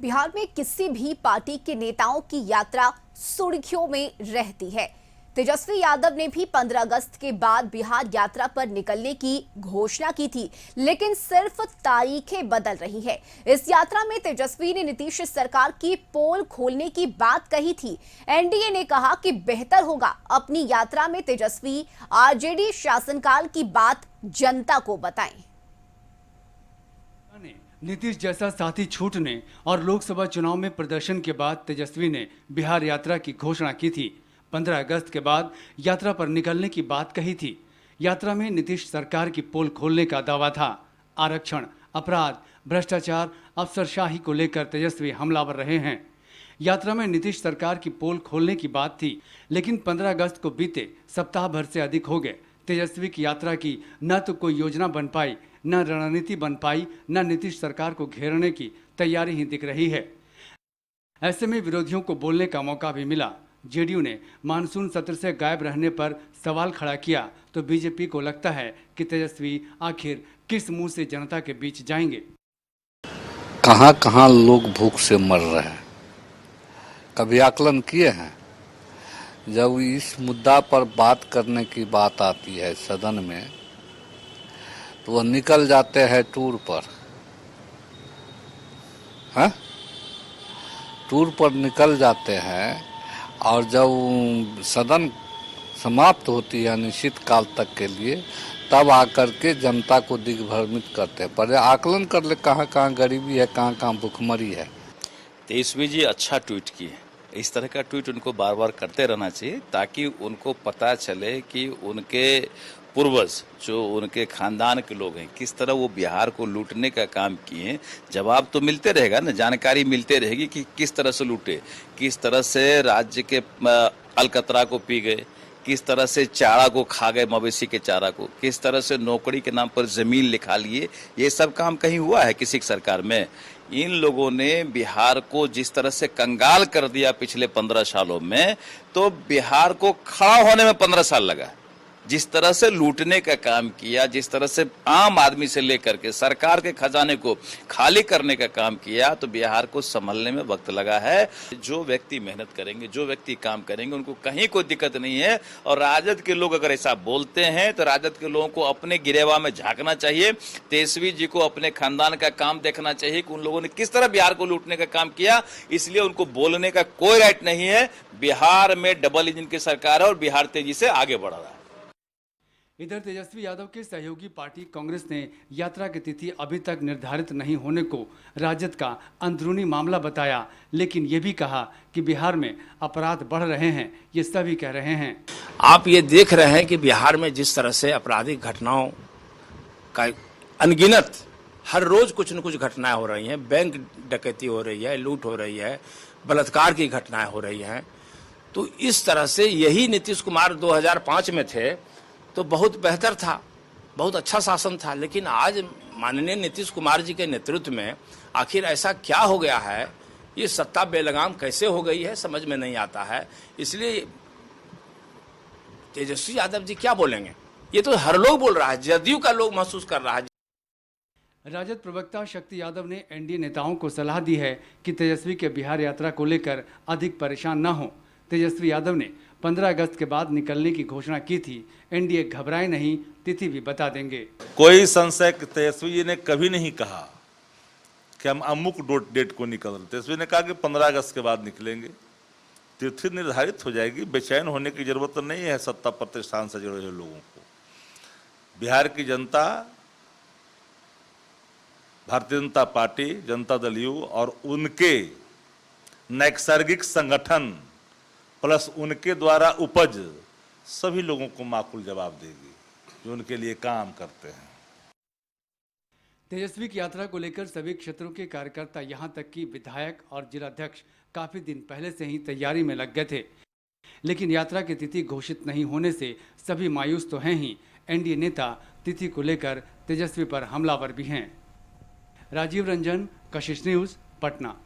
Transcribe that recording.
बिहार में किसी भी पार्टी के नेताओं की यात्रा सुर्खियों में रहती है। तेजस्वी यादव ने भी 15 अगस्त के बाद बिहार यात्रा पर निकलने की घोषणा की थी, लेकिन सिर्फ तारीखें बदल रही है। इस यात्रा में तेजस्वी ने नीतीश सरकार की पोल खोलने की बात कही थी। एनडीए ने कहा कि बेहतर होगा अपनी यात्रा में तेजस्वी आरजेडी शासनकाल की बात जनता को बताएं। नीतीश जैसा साथी छूटने और लोकसभा चुनाव में प्रदर्शन के बाद तेजस्वी ने बिहार यात्रा की घोषणा की थी। 15 अगस्त के बाद यात्रा पर निकलने की बात कही थी। यात्रा में नीतीश सरकार की पोल खोलने का दावा था। आरक्षण, अपराध, भ्रष्टाचार, अफसरशाही को लेकर तेजस्वी हमलावर रहे हैं। यात्रा में नीतीश सरकार की पोल खोलने की बात थी, लेकिन 15 अगस्त को बीते सप्ताह भर से अधिक हो गए। तेजस्वी की यात्रा की न तो कोई योजना बन पाई, न रणनीति बन पाई, न नीतीश सरकार को घेरने की तैयारी ही दिख रही है। ऐसे में विरोधियों को बोलने का मौका भी मिला। जेडीयू ने मानसून सत्र से गायब रहने पर सवाल खड़ा किया, तो बीजेपी को लगता है कि तेजस्वी आखिर किस मुंह से जनता के बीच जाएंगे। कहां कहां लोग भूख से मर रहे हैं, कभी आकलन किए हैं? जब इस मुद्दा पर बात करने की बात आती है सदन में, तो वह निकल जाते हैं टूर पर। हाँ, टूर पर निकल जाते हैं, और जब सदन समाप्त होती है अनिश्चित काल तक के लिए, तब आकर के जनता को दिग्भ्रमित करते हैं। पर आकलन कर ले कहाँ कहाँ गरीबी है, कहाँ कहाँ भुखमरी है। तेजस्वी जी अच्छा ट्वीट किए। इस तरह का ट्वीट उनको बार बार करते रहना चाहिए, ताकि उनको पता चले कि उनके पूर्वज जो उनके खानदान के लोग हैं, किस तरह वो बिहार को लूटने का काम किए हैं। जवाब तो मिलते रहेगा ना, जानकारी मिलते रहेगी कि किस तरह से लूटे, किस तरह से राज्य के अलकतरा को पी गए, किस तरह से चारा को खा गए, मवेशी के चारा को, किस तरह से नौकरी के नाम पर जमीन लिखा लिए। ये सब काम कहीं हुआ है किसी सरकार में? इन लोगों ने बिहार को जिस तरह से कंगाल कर दिया पिछले 15 सालों में, तो बिहार को खड़ा होने में 15 साल लगा। जिस तरह से लूटने का काम किया, जिस तरह से आम आदमी से लेकर के सरकार के खजाने को खाली करने का काम किया, तो बिहार को संभलने में वक्त लगा है। जो व्यक्ति मेहनत करेंगे, जो व्यक्ति काम करेंगे, उनको कहीं कोई दिक्कत नहीं है। और राजद के लोग अगर ऐसा बोलते हैं, तो राजद के लोगों को अपने गिरेवा में झांकना चाहिए। तेजस्वी जी को अपने खानदान का काम देखना चाहिए कि उन लोगों ने किस तरह बिहार को लूटने का काम किया। इसलिए उनको बोलने का कोई राइट नहीं है। बिहार में डबल इंजन की सरकार है और बिहार तेजी से आगे बढ़ रहा है। इधर तेजस्वी यादव के सहयोगी पार्टी कांग्रेस ने यात्रा की तिथि अभी तक निर्धारित नहीं होने को राजद का अंदरूनी मामला बताया, लेकिन ये भी कहा कि बिहार में अपराध बढ़ रहे हैं। ये सभी कह रहे हैं। आप ये देख रहे हैं कि बिहार में जिस तरह से आपराधिक घटनाओं का अनगिनत हर रोज कुछ न कुछ घटनाएं हो रही हैं। बैंक डकैती हो रही है, लूट हो रही है, बलात्कार की घटनाएं हो रही हैं। तो इस तरह से यही नीतीश कुमार 2005 में थे तो बहुत बेहतर था, बहुत अच्छा शासन था। लेकिन आज माननीय नीतीश कुमार जी के नेतृत्व में आखिर ऐसा क्या हो गया है, ये सत्ता बेलगाम कैसे हो गई है, समझ में नहीं आता है। इसलिए तेजस्वी यादव जी क्या बोलेंगे? ये तो हर लोग बोल रहा है, जदयू का लोग महसूस कर रहा है। राजद प्रवक्ता शक्ति यादव ने एनडीए नेताओं को सलाह दी है कि तेजस्वी के बिहार यात्रा को लेकर अधिक परेशान न हो। तेजस्वी यादव ने 15 अगस्त के बाद निकलने की घोषणा की थी। एनडीए घबराए नहीं, तिथि भी बता देंगे। कोई संशय तेजस्वी जी ने कभी नहीं कहा कि हम अमुक डेट को निकल रहे। तेजस्वी ने कहा कि 15 अगस्त के बाद निकलेंगे, तिथि निर्धारित हो जाएगी। बेचैन होने की जरूरत नहीं है सत्ता प्रतिष्ठान से जुड़े हुए लोगों को। बिहार की जनता, भारतीय जनता पार्टी, जनता दल यू और उनके नैसर्गिक संगठन प्लस उनके द्वारा उपज सभी लोगों को माकूल जवाब देगी जो उनके लिए काम करते हैं। तेजस्वी की यात्रा को लेकर सभी क्षेत्रों के कार्यकर्ता, यहां तक कि विधायक और जिलाध्यक्ष काफी दिन पहले से ही तैयारी में लग गए थे, लेकिन यात्रा की तिथि घोषित नहीं होने से सभी मायूस तो हैं ही। एनडीए नेता तिथि को लेकर तेजस्वी पर हमलावर भी हैं। राजीव रंजन, कशिश न्यूज, पटना।